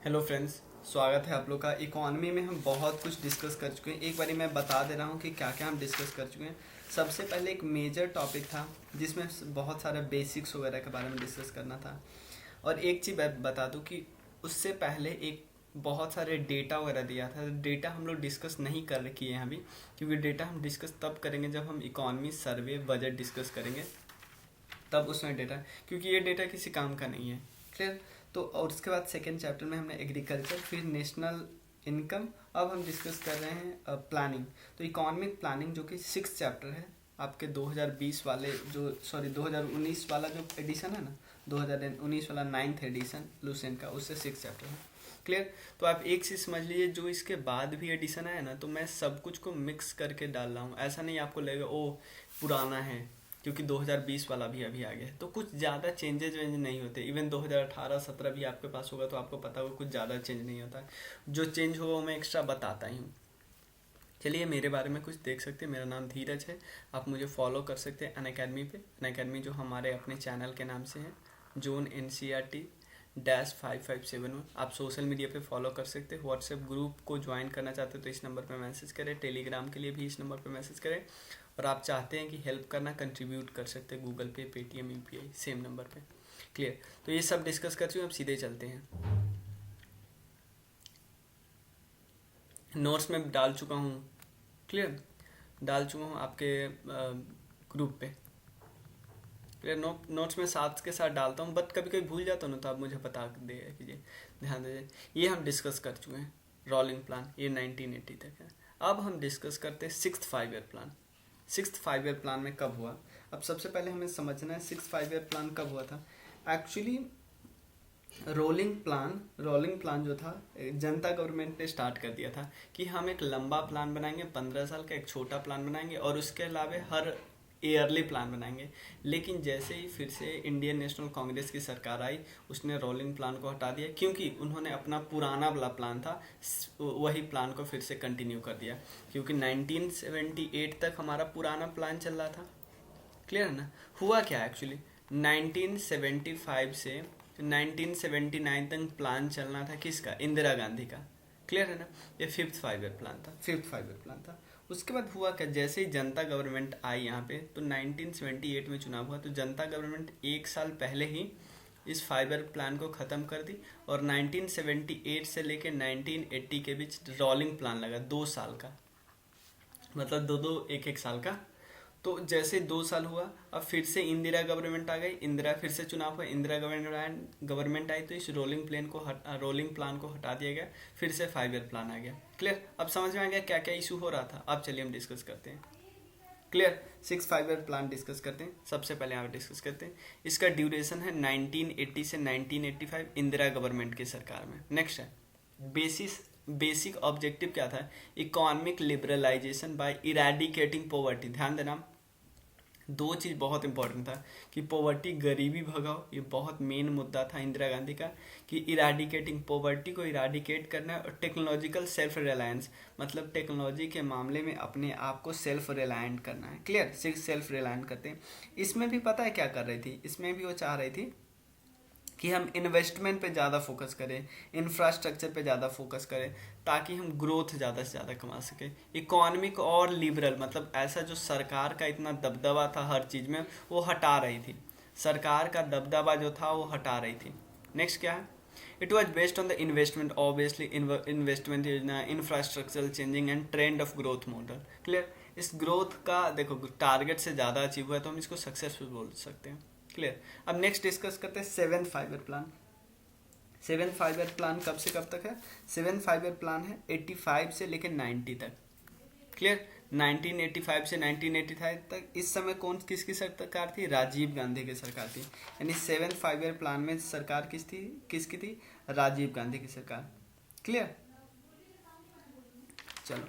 Hello friends, स्वागत है आप लोग का। इकोनॉमी में हम बहुत कुछ डिस्कस कर चुके हैं। एक बारी मैं बता दे रहा हूँ कि क्या क्या हम डिस्कस कर चुके हैं। सबसे पहले एक मेजर टॉपिक था जिसमें बहुत सारे बेसिक्स वगैरह के बारे में डिस्कस करना था। और एक चीज़ बता दूँ कि उससे पहले एक बहुत सारे डेटा वगैरह दिया था। डेटा हम लोग डिस्कस नहीं कर किए हैं अभी, क्योंकि डेटा हम डिस्कस तब करेंगे जब हम इकोनॉमी सर्वे बजट डिस्कस करेंगे, तब उसमें डेटा, क्योंकि ये डेटा किसी काम का नहीं है। क्लियर। तो और उसके बाद सेकेंड चैप्टर में हमने एग्रीकल्चर, फिर नेशनल इनकम। अब हम डिस्कस कर रहे हैं प्लानिंग। तो इकोनॉमिक प्लानिंग जो कि 6 चैप्टर है आपके 2020 वाले, जो 2019 वाला जो एडिशन है ना, 2019 वाला 9th एडिशन लुसेंट का, उससे 6 चैप्टर है। क्लियर। तो आप एक चीज़ समझ लीजिए, जो इसके बाद भी एडिशन आया ना, तो मैं सब कुछ को मिक्स करके डाल रहा हूँ। ऐसा नहीं आपको लगेगा ओ पुराना है, क्योंकि 2020 वाला भी अभी आ गया है, तो कुछ ज़्यादा चेंजेज वेंज नहीं होते। इवन 2018-17 भी आपके पास होगा तो आपको पता होगा कुछ ज़्यादा चेंज नहीं होता है। जो चेंज होगा वो मैं एक्स्ट्रा बताता ही हूँ। चलिए, मेरे बारे में कुछ देख सकते हैं। मेरा नाम धीरज है। आप मुझे फॉलो कर सकते हैं अनअकैडमी पे। अनअकैडमी जो हमारे अपने चैनल के नाम से है, जोन NCERT-5571। आप सोशल मीडिया पे फॉलो कर सकते हैं। व्हाट्सएप ग्रुप को ज्वाइन करना चाहते हैं तो इस नंबर पे मैसेज करें। टेलीग्राम के लिए भी इस नंबर पे मैसेज करें। और आप चाहते हैं कि हेल्प करना, कंट्रीब्यूट कर सकते हैं गूगल पे, पेटीएम, यूपीआई, सेम नंबर पे। क्लियर। तो ये सब डिस्कस कर चुके हैं, अब सीधे चलते हैं। नोट्स में डाल चुका हूँ। क्लियर। डाल चुका हूँ आपके ग्रुप पे। क्लियर। नोट्स में साथ के साथ डालता हूँ, बट कभी कभी भूल जाता हूँ ना, तो आप मुझे बता दे कीजिए, ध्यान दीजिए। ये हम डिस्कस कर चुके हैं रोलिंग प्लान, ये 1980 तक है। अब हम डिस्कस करते हैं 6th 5 year plan. 6th 5 year plan में कब हुआ? अब सबसे पहले हमें समझना है 6th 5 ईयर प्लान कब हुआ था। एक्चुअली रोलिंग प्लान जो था, जनता गवर्नमेंट ने स्टार्ट कर दिया था कि हम एक लंबा प्लान बनाएंगे 15 साल का, एक छोटा प्लान बनाएंगे, और उसके अलावा हर ईयरली प्लान बनाएंगे। लेकिन जैसे ही फिर से इंडियन नेशनल कांग्रेस की सरकार आई, उसने रोलिंग प्लान को हटा दिया, क्योंकि उन्होंने अपना पुराना वाला प्लान था वही प्लान को फिर से कंटिन्यू कर दिया, क्योंकि 1978 तक हमारा पुराना प्लान चल रहा था। क्लियर है ना। हुआ क्या एक्चुअली, 1975 से 1979 तक प्लान चलना था किसका? इंदिरा गांधी का। क्लियर है ना। ये 5th 5 ईयर प्लान था, 5th 5 ईयर प्लान था। उसके बाद हुआ क्या, जैसे ही जनता गवर्नमेंट आई यहाँ पे, तो 1978 में चुनाव हुआ, तो जनता गवर्नमेंट एक साल पहले ही इस 5 ईयर प्लान को ख़त्म कर दी, और 1978 से लेकर 1980 के बीच रोलिंग प्लान लगा 2 साल का, मतलब दो दो एक एक साल का। तो जैसे 2 साल हुआ, अब फिर से इंदिरा गवर्नमेंट आ गई, इंदिरा फिर से चुनाव हुआ, इंदिरा गवर्नमेंट आई, तो इस रोलिंग प्लान को हटा दिया गया, फिर से 5 ईयर प्लान आ गया। क्लियर। अब समझ में आ गया क्या क्या इशू हो रहा था। अब चलिए हम डिस्कस करते हैं। क्लियर। 6 5 ईयर प्लान डिस्कस करते हैं। सबसे पहले यहाँ पे डिस्कस करते हैं, इसका ड्यूरेशन है 1980 से 1985 इंदिरा गवर्नमेंट की सरकार में। नेक्स्ट है बेसिक ऑब्जेक्टिव क्या था? Economic liberalization by eradicating poverty. ध्यान देना, 2 चीज़ बहुत इंपॉर्टेंट था कि पॉवर्टी, गरीबी भगाओ, ये बहुत मेन मुद्दा था इंदिरा गांधी का, कि इराडिकेटिंग पॉवर्टी को इराडिकेट करना है, और टेक्नोलॉजिकल सेल्फ रिलायंस, मतलब टेक्नोलॉजी के मामले में अपने आप को सेल्फ रिलायंट करना है। क्लियर। सेल्फ रिलायंट करते हैं। इसमें भी पता है क्या कर रही थी, इसमें भी वो चाह रही थी कि हम इन्वेस्टमेंट पे ज़्यादा फोकस करें, इंफ्रास्ट्रक्चर पे ज़्यादा फोकस करें, ताकि हम ग्रोथ ज़्यादा से ज़्यादा कमा सकें। इकोनॉमिक और लिबरल, मतलब ऐसा जो सरकार का इतना दबदबा था हर चीज़ में, वो हटा रही थी। सरकार का दबदबा जो था वो हटा रही थी। नेक्स्ट क्या है? It was based on the investment, obviously investment योजना, infrastructural changing and trend of growth model. Clear. इस ग्रोथ का देखो, टारगेट से ज़्यादा अचीव हुआ है तो हम इसको सक्सेसफुल बोल सकते हैं। क्लियर। अब नेक्स्ट डिस्कस करते हैं 7th 5 year plan. 7th 5 year plan कब से कब तक है? 7th 5 ईयर प्लान है 85 से लेकर 90 तक। क्लियर। 1985 से 1985 तक। इस समय कौन किसकी सरकार थी? राजीव गांधी की सरकार थी। यानी 7th 5 ईयर प्लान में सरकार किसकी थी? राजीव गांधी की सरकार। क्लियर। चलो,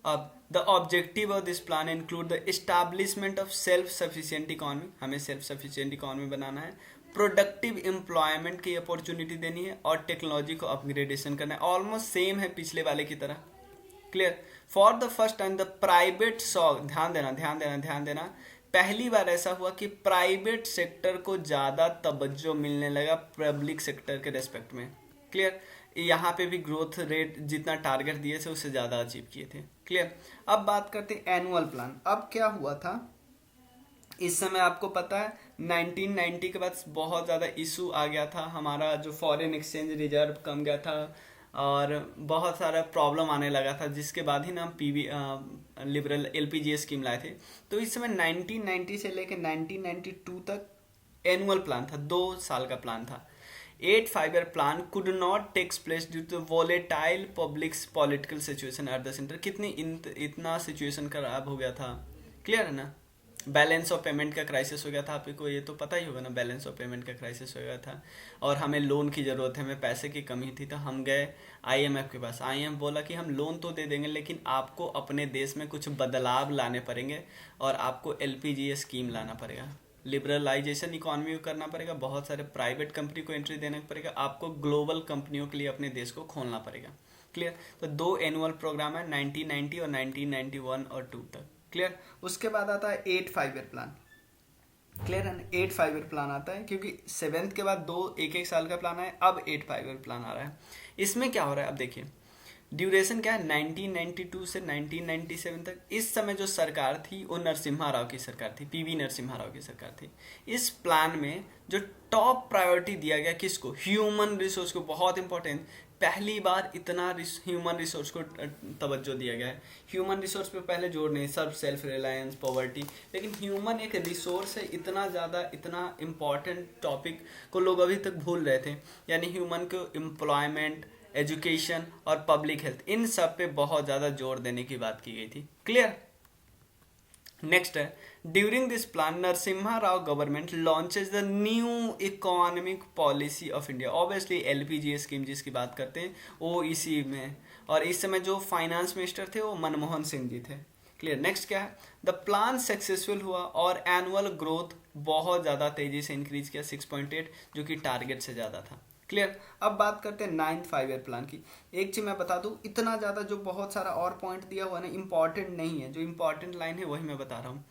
अब the objective of this plan include the establishment of self sufficient economy, हमें सेल्फ सफिशिएंट इकोनॉमी बनाना है, प्रोडक्टिव एम्प्लॉयमेंट की अपॉर्चुनिटी देनी है, और टेक्नोलॉजी को अपग्रेडेशन करना है। ऑलमोस्ट सेम है पिछले वाले की तरह। Clear. For the first time the private saw ध्यान देना, पहली बार ऐसा हुआ कि प्राइवेट सेक्टर को ज़्यादा तवज्जो मिलने लगा पब्लिक सेक्टर के रेस्पेक्ट में। क्लियर, यहाँ पे भी ग्रोथ रेट जितना टारगेट दिए थे उससे ज़्यादा अचीव किए थे। क्लियर, अब बात करते हैं एनुअल प्लान। अब क्या हुआ था इस समय, आपको पता है 1990 के बाद बहुत ज़्यादा इशू आ गया था, हमारा जो फॉरेन एक्सचेंज रिजर्व कम गया था और बहुत सारा प्रॉब्लम आने लगा था, जिसके बाद ही ना पीवी लिबरल एलपीजी स्कीम लाए थे। तो इस समय 1990 से लेकर 1992 तक एनुअल प्लान था, 2 साल का प्लान था। 8 5 year plan could not takes place due to volatile public political situation at the centre. कितनी इतना सिचुएशन खराब हो गया था। क्लियर है ना, बैलेंस ऑफ पेमेंट का क्राइसिस हो गया था, आपको ये तो पता ही होगा ना, बैलेंस ऑफ पेमेंट का क्राइसिस हो गया था और हमें लोन की ज़रूरत है, हमें पैसे की कमी थी। तो हम गए आईएमएफ के पास। आईएमएफ बोला कि हम लोन तो दे देंगे लेकिन आपको अपने देश में कुछ बदलाव लाने पड़ेंगे और आपको एलपीजी स्कीम लाना पड़ेगा, लिबरलाइजेशन इकोनॉमी को करना पड़ेगा, बहुत सारे प्राइवेट कंपनी को एंट्री देना पड़ेगा, आपको ग्लोबल कंपनियों के लिए अपने देश को खोलना पड़ेगा। क्लियर, तो 2 एनुअल प्रोग्राम है 1990 और 1991 और 2 तक। क्लियर, उसके बाद आता है 8 5 ईयर प्लान। क्लियर है ना, 8 5 ईयर प्लान आता है क्योंकि 7th के बाद 2 1 साल का प्लान है, अब 8 5 ईयर प्लान आ रहा है। इसमें क्या हो रहा है अब देखिए, ड्यूरेशन क्या है 1992 से 1997 तक। इस समय जो सरकार थी वो नरसिम्हा राव की सरकार थी, पीवी नरसिम्हा राव की सरकार थी। इस प्लान में जो टॉप प्रायोरिटी दिया गया किसको, ह्यूमन रिसोर्स को, बहुत इंपॉर्टेंट, पहली बार इतना ह्यूमन रिसोर्स को तवज्जो दिया गया है। ह्यूमन रिसोर्स पे पहले जोड़ नहीं, सब सेल्फ रिलायंस, पॉवर्टी, लेकिन ह्यूमन एक रिसोर्स है, इतना ज़्यादा, इतना इम्पॉर्टेंट टॉपिक को लोग अभी तक भूल रहे थे। यानी ह्यूमन को एम्प्लॉयमेंट, एजुकेशन और पब्लिक हेल्थ, इन सब पे बहुत ज़्यादा जोर देने की बात की गई थी। क्लियर, नेक्स्ट है, during this plan Narasimha Rao government launches the new economic policy of India. Obviously LPG scheme जिसकी बात करते हैं वो इसी में, और इस समय जो फाइनेंस मिनिस्टर थे वो मनमोहन सिंह जी थे। क्लियर, नेक्स्ट क्या है, द प्लान सक्सेसफुल हुआ और एनुअल ग्रोथ बहुत ज़्यादा तेजी से इंक्रीज किया 6.8, जो कि टारगेट से ज़्यादा था। क्लियर, अब बात करते हैं 9th 5 ईयर प्लान की। एक चीज मैं बता दूं, इतना ज़्यादा जो बहुत सारा और पॉइंट दिया हुआ ना इंपॉर्टेंट नहीं है, जो इंपॉर्टेंट लाइन है वही मैं बता रहा हूँ।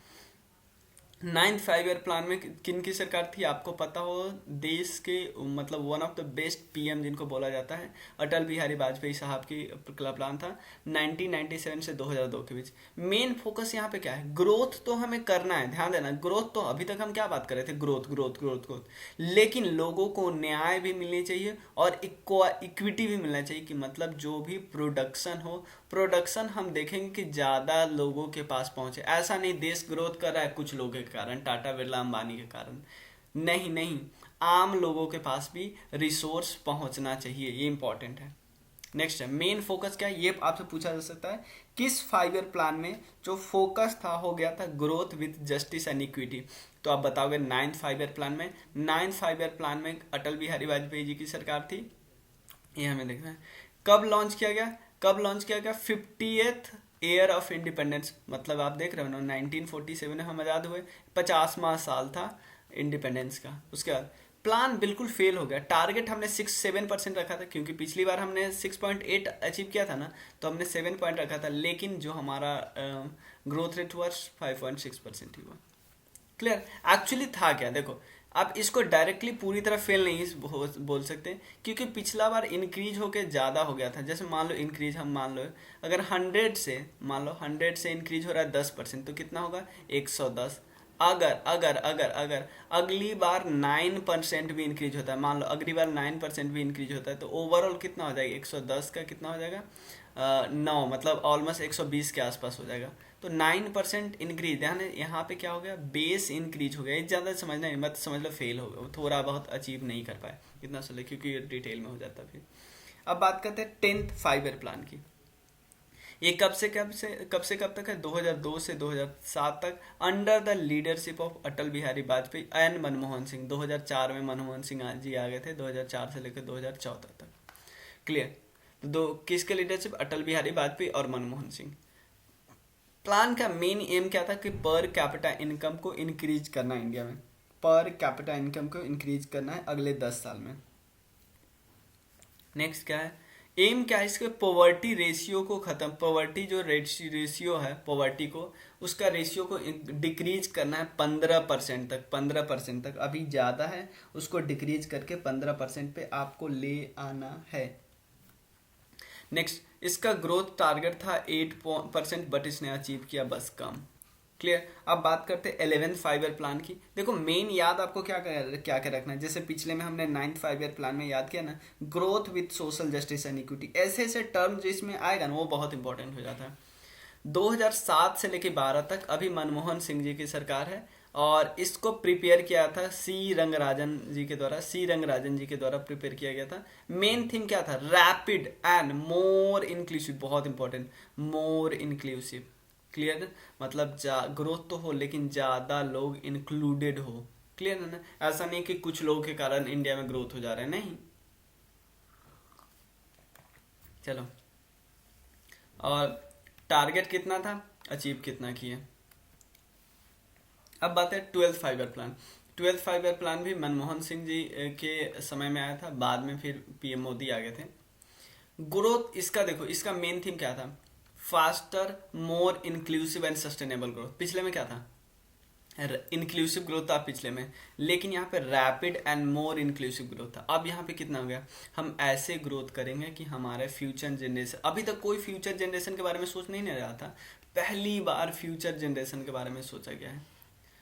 9th 5 ईयर प्लान में किन की सरकार थी आपको पता हो, देश के मतलब one of the best PM जिनको बोला जाता है, अटल बिहारी वाजपेयी साहब की प्लान था 1997 से 2002 के बीच। मेन फोकस यहाँ पे क्या है, ग्रोथ तो हमें करना है, ध्यान देना, ग्रोथ तो अभी तक हम क्या बात कर रहे थे, ग्रोथ ग्रोथ ग्रोथ ग्रोथ, लेकिन लोगों को न्याय भी मिलनी चाहिए और इक्विटी भी मिलना चाहिए, कि मतलब जो भी प्रोडक्शन हो, प्रोडक्शन हम देखेंगे कि ज़्यादा लोगों के पास पहुंचे। ऐसा नहीं देश ग्रोथ कर रहा है कुछ लोगों के कारण, टाटा बिरला अंबानी के कारण, नहीं नहीं, आम लोगों के पास भी रिसोर्स पहुंचना चाहिए, ये इंपॉर्टेंट है। नेक्स्ट है, मेन फोकस क्या है, ये आपसे पूछा जा सकता है, किस 5 ईयर प्लान में जो फोकस था हो गया था growth with justice and equity. तो आप बताओगे 9th 5 ईयर प्लान में, 9th 5 ईयर प्लान में अटल बिहारी वाजपेयी जी की सरकार थी, ये हमें देखना है। कब लॉन्च किया गया, कब लॉन्च किया गया, 50th ईयर ऑफ इंडिपेंडेंस, मतलब आप देख रहे हो ना 1947 में हम आज़ाद हुए, 50वां साल था इंडिपेंडेंस का। उसके बाद प्लान बिल्कुल फेल हो गया, टारगेट हमने 6-7% रखा था, क्योंकि पिछली बार हमने 6.8 अचीव किया था ना, तो हमने 7 पॉइंट रखा था, लेकिन जो हमारा ग्रोथ रेट हुआ 5.6% ही हुआ। क्लियर, एक्चुअली था क्या, देखो आप इसको डायरेक्टली पूरी तरह फेल नहीं बोल सकते, क्योंकि पिछला बार इंक्रीज होके ज़्यादा हो गया था। जैसे मान लो इंक्रीज, हम मान लो अगर 100 से, मान लो 100 से इंक्रीज हो रहा है 10%, तो कितना होगा 110। अगर अगर अगर अगर अगली बार 9% भी इंक्रीज होता है, मान लो अगली बार 9% भी इंक्रीज होता है, तो ओवरऑल कितना हो जाएगा, 110 का कितना हो जाएगा 9, मतलब ऑलमोस्ट 120 के आसपास हो जाएगा। तो 9% इंक्रीज, ध्यान है यहाँ पे क्या हो गया, बेस इंक्रीज हो गया। ये ज़्यादा समझना है, मत समझ लो फेल हो गया, थोड़ा बहुत अचीव नहीं कर पाए इतना चले, क्योंकि डिटेल में हो जाता फिर। अब बात करते हैं 10th 5 ईयर प्लान की। ये कब से कब तक है, 2002 से 2007 तक, under the leadership of Atal Bihari Vajpayee and Manmohan Singh. 2004 में मनमोहन सिंह जी आ गए थे, 2004 से लेकर 2014 तक। क्लियर, तो किसके लीडरशिप, अटल बिहारी वाजपेयी और मनमोहन सिंह। प्लान का मेन एम क्या था कि पर कैपिटा इनकम को इंक्रीज करना है इंडिया में, पर कैपिटा इनकम को इंक्रीज करना है अगले 10 साल में। नेक्स्ट क्या है, एम क्या है इसके, पॉवर्टी रेशियो को खत्म, पॉवर्टी जो रेशियो है पॉवर्टी को, उसका रेशियो को डिक्रीज करना है 15% तक, 15% तक, अभी ज़्यादा है उसको डिक्रीज करके 15% पे आपको ले आना है। नेक्स्ट, इसका ग्रोथ टारगेट था 8% बट इसने अचीव किया बस कम। क्लियर। अब बात करते हैं 11th 5 ईयर प्लान की। देखो मेन याद आपको क्या क्या क्या रखना है, जैसे पिछले में हमने 9th 5 ईयर प्लान में याद किया ना, growth with social justice and equity, ऐसे ऐसे टर्म जो इसमें आएगा ना वो बहुत इंपॉर्टेंट हो जाता है। 2007 से लेके 12 तक अभी मनमोहन सिंह जी की सरकार है और इसको प्रिपेयर किया था सी रंगराजन जी के द्वारा, सी रंगराजन जी के द्वारा प्रिपेयर किया गया था। मेन थीम क्या था, रैपिड एंड मोर इंक्लूसिव, बहुत इंपॉर्टेंट, मोर इंक्लूसिव। क्लियर, मतलब ग्रोथ तो हो लेकिन ज़्यादा लोग इंक्लूडेड हो। क्लियर है ना, ऐसा नहीं कि कुछ लोगों के कारण इंडिया में ग्रोथ हो जा रहा है, नहीं। चलो, और टारगेट कितना था, अचीव कितना किया। अब बात है 12th 5 year plan. 12th 5 year plan भी मनमोहन सिंह जी के समय में आया था, बाद में फिर पीएम मोदी आ गए थे। ग्रोथ इसका देखो, इसका मेन थीम क्या था, faster more inclusive and sustainable growth. पिछले में क्या था, इंक्लूसिव ग्रोथ था पिछले में, लेकिन यहाँ पे rapid and more inclusive growth था। अब यहाँ पे कितना हो गया, हम ऐसे ग्रोथ करेंगे कि हमारे फ्यूचर जनरेशन, अभी तक कोई फ्यूचर जनरेशन के बारे में सोच नहीं रहा था, पहली बार फ्यूचर जनरेशन के बारे में सोचा गया है।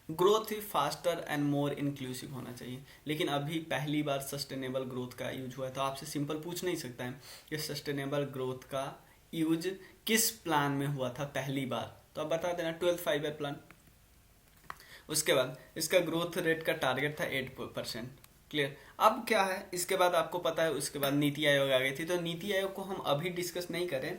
Growth he faster and more inclusive होना चाहिए, लेकिन अभी पहली बार सस्टेनेबल ग्रोथ का यूज हुआ है। तो आपसे सिंपल पूछ नहीं सकता है कि सस्टेनेबल ग्रोथ का यूज किस प्लान में हुआ था पहली बार, तो आप बता देना 12th 5 ईयर प्लान। उसके बाद इसका ग्रोथ रेट का टारगेट था 8%। क्लियर। अब क्या है, इसके बाद आपको पता है उसके बाद नीति आयोग आ गई थी, तो नीति आयोग को हम अभी डिस्कस नहीं करें।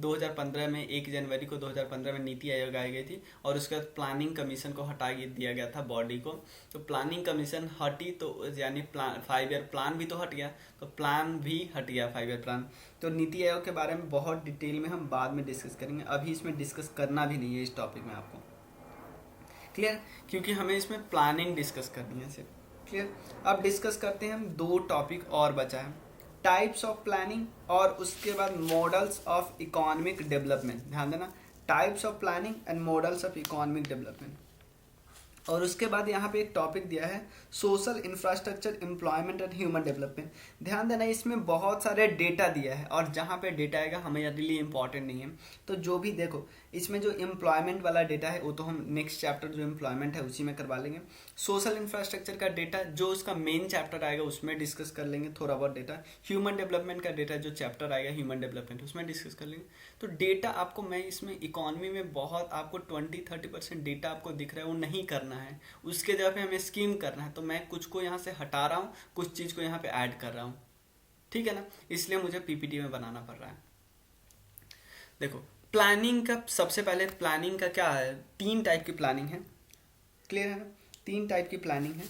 2015 में 1 जनवरी को 2015 में नीति आयोग आ गई थी और उसके बाद प्लानिंग कमीशन को हटा दिया गया था बॉडी को। तो प्लानिंग कमीशन हटी तो यानी 5 ईयर प्लान भी तो हट गया, तो प्लान भी हट गया 5 ईयर प्लान। तो नीति आयोग के बारे में बहुत डिटेल में हम बाद में डिस्कस करेंगे, अभी इसमें डिस्कस करना भी नहीं है इस टॉपिक में आपको। क्लियर, क्योंकि हमें इसमें प्लानिंग डिस्कस करनी है सिर्फ। क्लियर। अब डिस्कस करते हैं हम, 2 टॉपिक और बचा है, टाइप्स ऑफ प्लानिंग और उसके बाद मॉडल्स ऑफ इकोनॉमिक डेवलपमेंट। ध्यान देना, types of planning and models of economic development. और उसके बाद यहाँ पे एक टॉपिक दिया है, social infrastructure employment and human development. ध्यान देना, इसमें बहुत सारे डेटा दिया है और जहाँ पे डेटा आएगा हमें रियली इंपॉर्टेंट नहीं है। तो जो भी देखो, इसमें जो एम्प्लॉयमेंट वाला डेटा है वो तो हम नेक्स्ट चैप्टर जो एम्प्लॉयमेंट है उसी में करवा लेंगे। सोशल इंफ्रास्ट्रक्चर का डेटा जो उसका मेन चैप्टर आएगा उसमें डिस्कस कर लेंगे थोड़ा बहुत डेटा। ह्यूमन डेवलपमेंट का डेटा जो चैप्टर आएगा ह्यूमन डेवलपमेंट उसमें डिस्कस कर लेंगे। तो डेटा आपको, मैं इसमें इकोनॉमी में बहुत आपको 20-30% डेटा आपको दिख रहा है वो नहीं करना है, उसके जगह पे हमें स्कीम करना है। तो मैं कुछ को यहाँ से हटा रहा हूँ, कुछ चीज़ को यहाँ पे ऐड कर रहा हूँ, ठीक है ना, इसलिए मुझे पीपीटी में बनाना पड़ रहा है। देखो प्लानिंग का, सबसे पहले प्लानिंग का क्या है, 3 टाइप की प्लानिंग है। क्लियर है ना, 3 टाइप की प्लानिंग है।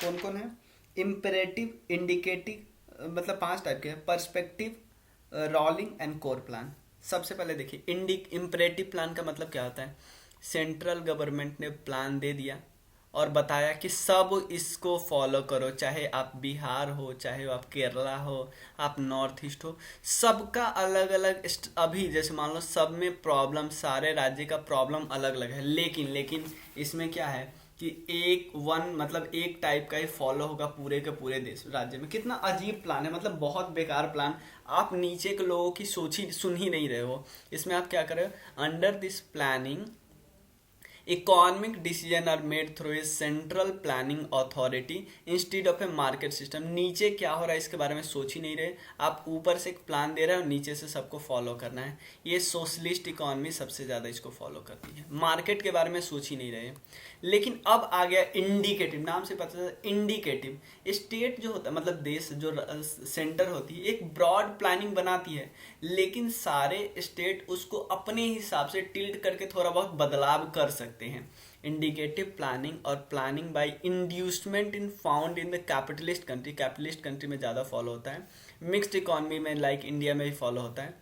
कौन कौन है, इम्पेरेटिव, इंडिकेटिव, मतलब 5 टाइप के हैं, perspective, rolling and core plan. सबसे पहले देखिए, इम्पेरेटिव प्लान का मतलब क्या होता है, सेंट्रल गवर्नमेंट ने प्लान दे दिया और बताया कि सब इसको फॉलो करो, चाहे आप बिहार हो, चाहे आप केरला हो, आप नॉर्थ ईस्ट हो, सबका अलग अलग। अभी जैसे मान लो सब में प्रॉब्लम, सारे राज्य का प्रॉब्लम अलग अलग है, लेकिन इसमें क्या है कि मतलब एक टाइप का ही फॉलो होगा पूरे के पूरे देश राज्य में। कितना अजीब प्लान है, मतलब बहुत बेकार प्लान। आप नीचे के लोगों की सुन ही नहीं रहे हो। इसमें आप क्या कर रहे हो, under this planning economic decision are made through a central planning authority instead of a market system. नीचे क्या हो रहा है इसके बारे में सोच ही नहीं रहे, आप ऊपर से एक प्लान दे रहे हो, नीचे से सबको फॉलो करना है। ये सोशलिस्ट इकोनॉमी सबसे ज़्यादा इसको फॉलो करती है, मार्केट के बारे में सोच ही नहीं रहे। लेकिन अब आ गया इंडिकेटिव, नाम से पता चलता, इंडिकेटिव। स्टेट जो होता है, मतलब देश जो सेंटर होती है, एक ब्रॉड प्लानिंग बनाती है, लेकिन सारे स्टेट उसको अपने हिसाब से टिल्ट करके थोड़ा बहुत बदलाव कर सकते हैं। इंडिकेटिव प्लानिंग और planning bye inducement in found in the capitalist country, capitalist country में ज़्यादा फॉलो होता है, मिक्स्ड इकोनॉमी में लाइक इंडिया में भी फॉलो होता है।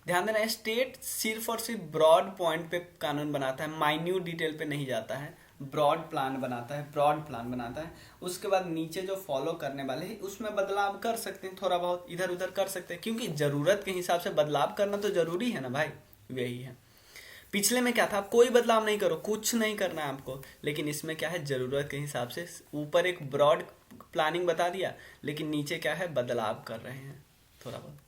ध्यान देना, स्टेट सिर्फ और सिर्फ ब्रॉड पॉइंट पे कानून बनाता है, माइन्यूट डिटेल पे नहीं जाता है, ब्रॉड प्लान बनाता है। उसके बाद नीचे जो फॉलो करने वाले हैं उसमें बदलाव कर सकते हैं, थोड़ा बहुत इधर उधर कर सकते हैं, क्योंकि ज़रूरत के हिसाब से बदलाव करना तो ज़रूरी है ना भाई। वही है, पिछले में क्या था, कोई बदलाव नहीं करो, कुछ नहीं करना है आपको, लेकिन इसमें क्या है, ज़रूरत के हिसाब से ऊपर एक ब्रॉड प्लानिंग बता दिया, लेकिन नीचे क्या है, बदलाव कर रहे हैं थोड़ा बहुत।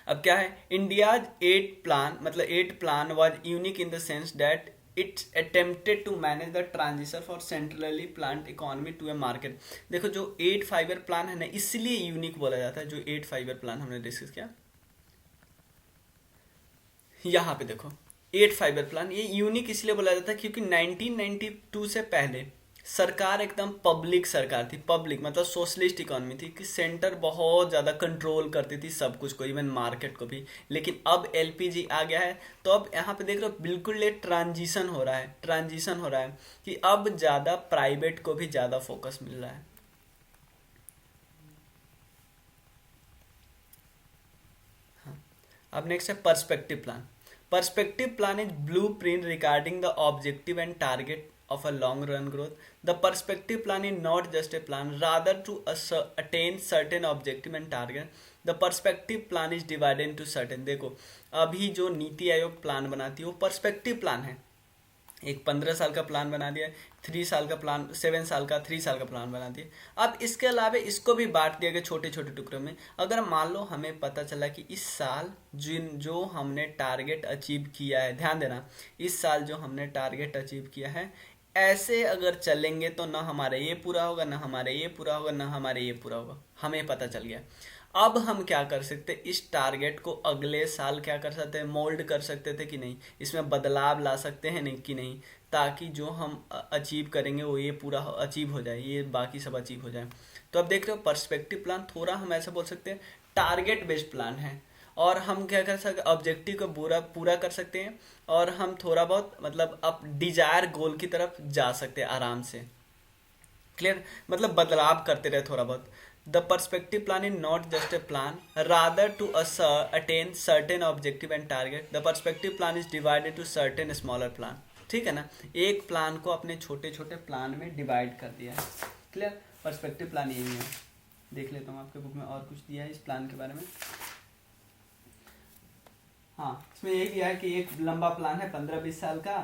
अब क्या है, India's eight plan was unique in the sense that it's attempted to manage the transition for centrally planned economy to a market. देखो जो 8 फाइबर प्लान है ना, इसलिए यूनिक बोला जाता है, जो 8 फाइबर प्लान हमने डिस्कस किया। यहाँ पे देखो 8 फाइबर प्लान ये यूनिक इसलिए बोला जाता है क्योंकि 1992 से पहले सरकार एकदम पब्लिक सरकार थी, पब्लिक मतलब सोशलिस्ट इकोनॉमी थी, कि सेंटर बहुत ज़्यादा कंट्रोल करती थी सब कुछ को, इवन मार्केट को भी। लेकिन अब एलपीजी आ गया है, तो अब यहाँ पे देख रहे हो बिल्कुल ये ट्रांजिशन हो रहा है कि अब ज़्यादा प्राइवेट को भी ज़्यादा फोकस मिल रहा है। अब नेक्स्ट है perspective plan. Perspective plan is blueprint regarding the objective and target of a long run growth. The perspective plan is not just a plan, rather to attain certain objective and target. The perspective plan is divided into certain, देखो अभी जो NITI Aayog plan बनाती है वो perspective plan है। एक 15 साल का प्लान बना दिया, 3 साल का प्लान, 7 साल का, 3 साल का प्लान बना दिया। अब इसके अलावा इसको भी बांट दिया गया छोटे छोटे टुकड़ों में। अगर मान लो हमें पता चला कि इस साल जो हमने टारगेट अचीव किया है, ध्यान देना, इस साल जो हमने टारगेट अचीव किया है, ऐसे अगर चलेंगे तो ना हमारा ये पूरा होगा, ना हमारा ये पूरा होगा, ना हमारे ये पूरा होगा, हमें पता चल गया। अब हम क्या कर सकते, इस टारगेट को अगले साल क्या कर सकते हैं, मोल्ड कर सकते थे कि नहीं, इसमें बदलाव ला सकते हैं नहीं कि नहीं, ताकि जो हम अचीव करेंगे वो ये पूरा अचीव हो जाए, ये बाकी सब अचीव हो जाए। तो अब देख रहे हो पर्सपेक्टिव प्लान थोड़ा हम ऐसा बोल सकते हैं टारगेट बेस्ड प्लान है, और हम क्या कर सकते, ऑब्जेक्टिव को पूरा कर सकते हैं, और हम थोड़ा बहुत मतलब अब डिजायर गोल की तरफ जा सकते हैं आराम से। क्लियर, मतलब बदलाव करते रहे थोड़ा बहुत। The perspective plan is not just a plan, rather to attain certain objective and target. The perspective plan is divided to certain smaller plan. ठीक है ना, एक प्लान को अपने छोटे छोटे प्लान में डिवाइड कर दिया है। क्लियर, पर्सपेक्टिव प्लान यही है। देख लेता हूँ आपके बुक में और कुछ दिया है इस प्लान के बारे में। हाँ, इसमें यही दिया है कि एक लंबा प्लान है 15-20 साल का,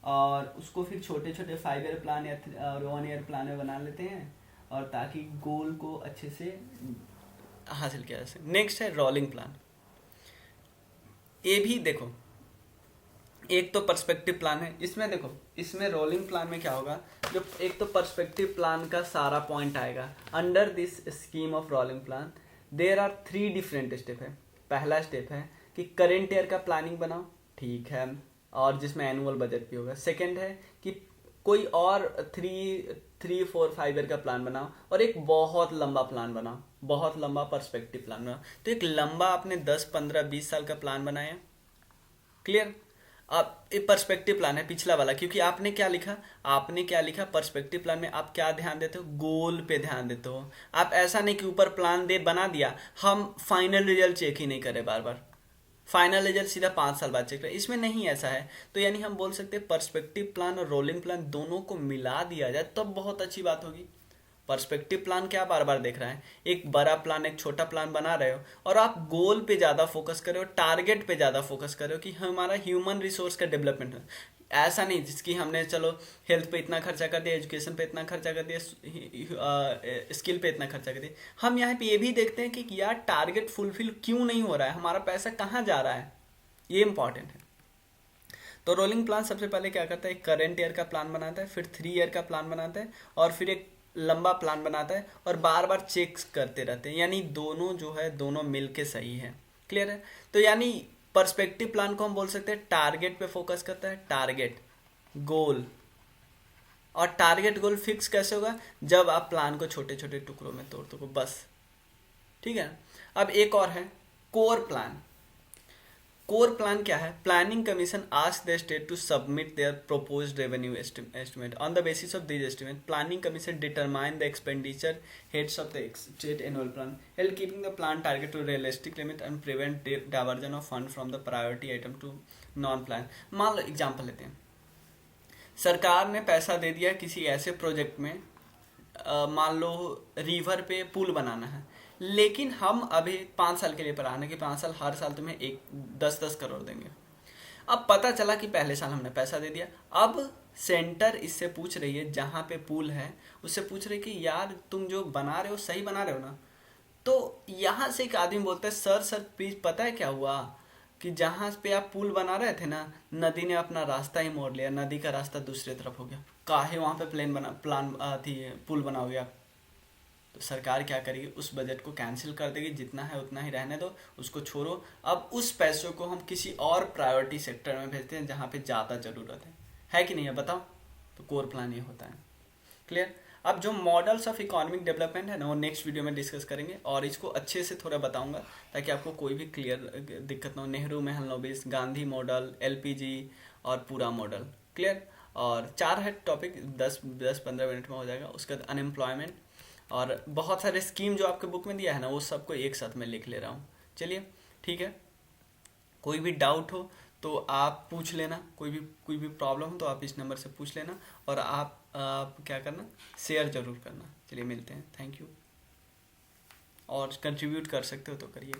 और उसको फिर छोटे छोटे 5 ईयर प्लान या 1 ईयर प्लान में बना लेते हैं, और ताकि गोल को अच्छे से हासिल किया जा सके। नेक्स्ट है रोलिंग प्लान। ये भी देखो, एक तो पर्सपेक्टिव प्लान है, इसमें देखो, इसमें रोलिंग प्लान में क्या होगा, जो एक तो पर्सपेक्टिव प्लान का सारा पॉइंट आएगा। Under this scheme of rolling plan there are 3 different step है। पहला स्टेप है कि करेंट ईयर का प्लानिंग बनाओ, ठीक है, और जिसमें एनुअल बजट भी होगा। सेकेंड है कि कोई और 3-4-5 ईयर का प्लान बनाओ, और एक बहुत लंबा प्लान बनाओ, बहुत लंबा पर्सपेक्टिव प्लान बनाओ। तो एक लंबा आपने 10-15-20 साल का प्लान बनाया, क्लियर। अब एक पर्सपेक्टिव प्लान है पिछला वाला, क्योंकि आपने क्या लिखा पर्सपेक्टिव प्लान में आप क्या ध्यान देते हो, गोल पे ध्यान देते हो। आप ऐसा नहीं कि ऊपर प्लान बना दिया, हम फाइनल रिजल्ट चेक ही नहीं करें बार बार, फाइनल रिजल्ट सीधा 5 साल बाद चेक करें, इसमें नहीं ऐसा है। तो यानी हम बोल सकते हैं पर्सपेक्टिव प्लान और रोलिंग प्लान दोनों को मिला दिया जाए तब बहुत अच्छी बात होगी। पर्सपेक्टिव प्लान क्या बार बार देख रहा है, एक बड़ा प्लान एक छोटा प्लान बना रहे हो, और आप गोल पे ज़्यादा फोकस कर रहे हो, टारगेट पे ज़्यादा फोकस कर रहे हो कि हमारा ह्यूमन रिसोर्स का डेवलपमेंट है। ऐसा नहीं जिसकी हमने चलो हेल्थ पे इतना खर्चा कर दिया, एजुकेशन पे इतना खर्चा कर दिया, स्किल पे इतना खर्चा कर दिया। हम यहाँ पे ये भी देखते हैं कि यार टारगेट फुलफिल क्यों नहीं हो रहा है, हमारा पैसा कहाँ जा रहा है, ये इंपॉर्टेंट है। तो रोलिंग प्लान सबसे पहले क्या करता है, एक करेंट ईयर का प्लान बनाता है, फिर 3 ईयर का प्लान बनाता है, और फिर एक लंबा प्लान बनाता है, और बार बार चेक्स करते रहते हैं, यानी दोनों जो है दोनों मिलके सही है। क्लियर है। तो यानी पर्सपेक्टिव प्लान को हम बोल सकते हैं टारगेट पे फोकस करता है, टारगेट गोल, और टारगेट गोल फिक्स कैसे होगा, जब आप प्लान को छोटे छोटे टुकड़ों में तोड़ दो बस, ठीक है। अब एक और है कोर प्लान। कोर प्लान क्या है, planning commission ask the state to submit their proposed revenue estimate. On the basis of this estimate planning commission determine the expenditure heads of the state annual plan, help keeping the plan target to realistic limit and prevent diversion of fund from the priority item to non plan. मान लो example लेते हैं, सरकार ने पैसा दे दिया किसी ऐसे प्रोजेक्ट में, मान लो रिवर पे पुल बनाना है, लेकिन हम अभी 5 साल के लिए प्लान है कि 5 साल हर साल तुम्हें 10-10 करोड़ देंगे। अब पता चला कि पहले साल हमने पैसा दे दिया, अब सेंटर इससे पूछ रही है जहाँ पे पुल है उससे पूछ रही है कि यार तुम जो बना रहे हो सही बना रहे हो ना। तो यहाँ से एक आदमी बोलता है सर सर प्लीज, पता है क्या हुआ कि जहाँ पे आप पुल बना रहे थे ना, नदी ने अपना रास्ता ही मोड़ लिया, नदी का रास्ता दूसरी तरफ हो गया, काहे वहाँ पे प्लान थी पुल बनाओगे आप। तो सरकार क्या करेगी, उस बजट को कैंसिल कर देगी, जितना है उतना ही रहने दो, उसको छोड़ो। अब उस पैसों को हम किसी और प्रायोरिटी सेक्टर में भेजते हैं जहाँ पे ज़्यादा ज़रूरत है कि नहीं है, बताओ। तो कोर प्लान ये होता है। क्लियर। अब जो मॉडल्स ऑफ इकोनॉमिक डेवलपमेंट है ना, वो नेक्स्ट वीडियो में डिस्कस करेंगे और इसको अच्छे से थोड़ा बताऊंगा ताकि आपको कोई भी क्लियर दिक्कत ना हो। नेहरू महलनोबिस, गांधी मॉडल, एलपीजी और पूरा मॉडल। क्लियर। और 4 है टॉपिक, 10-15 मिनट में हो जाएगा। उसके बाद अनएम्प्लॉयमेंट और बहुत सारे स्कीम जो आपके बुक में दिया है ना, वो सबको एक साथ में लिख ले रहा हूँ। चलिए ठीक है, कोई भी डाउट हो तो आप पूछ लेना, कोई भी प्रॉब्लम हो तो आप इस नंबर से पूछ लेना, और आप क्या करना, शेयर जरूर करना। चलिए मिलते हैं, थैंक यू। और कंट्रीब्यूट कर सकते हो तो करिए।